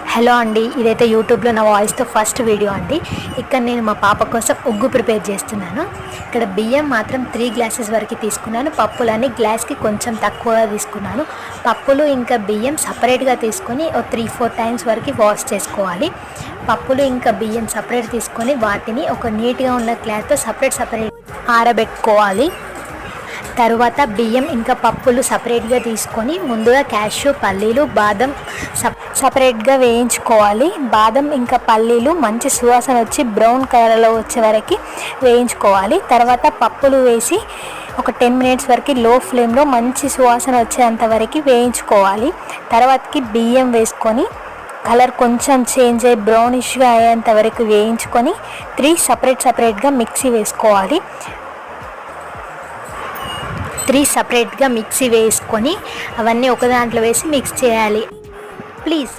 Hello అండి, ఇదైతే యూట్యూబ్లో నా వాయిస్తో ఫస్ట్ వీడియో అండి. ఇక్కడ నేను మా పాప కోసం ఉగ్గు ప్రిపేర్ చేస్తున్నాను. ఇక్కడ బియ్యం మాత్రం 3 గ్లాసెస్ వరకు తీసుకున్నాను. పప్పులని గ్లాస్కి కొంచెం తక్కువగా తీసుకున్నాను. పప్పులు ఇంకా బియ్యం సపరేట్గా తీసుకొని 3-4 టైమ్స్ వరకు వాష్ చేసుకోవాలి. పప్పులు ఇంకా బియ్యం సపరేట్ తీసుకొని వాటిని ఒక నీట్గా ఉన్న క్లాత్తో సపరేట్ ఆరబెట్టుకోవాలి. తరువాత బియ్యం ఇంకా పప్పులు సపరేట్గా తీసుకొని ముందుగా క్యాష్యూ, పల్లీలు, బాదం సపరేట్గా వేయించుకోవాలి. బాదం ఇంకా పల్లీలు మంచి సువాసన వచ్చి బ్రౌన్ కలర్లో వచ్చే వరకు వేయించుకోవాలి. తర్వాత పప్పులు వేసి ఒక 10 మినిట్స్ వరకు లో ఫ్లేమ్లో మంచి సువాసన వచ్చేంత వరకు వేయించుకోవాలి. తర్వాతకి బియ్యం వేసుకొని కలర్ కొంచెం చేంజ్ అయ్యి బ్రౌనిష్గా అయ్యేంత వరకు వేయించుకొని 3 సపరేట్గా మిక్సీ వేసుకోవాలి. 3 సపరేట్గా మిక్సీ వేసుకొని అవన్నీ ఒక దాంట్లో వేసి మిక్స్ చేయాలి. ప్లీజ్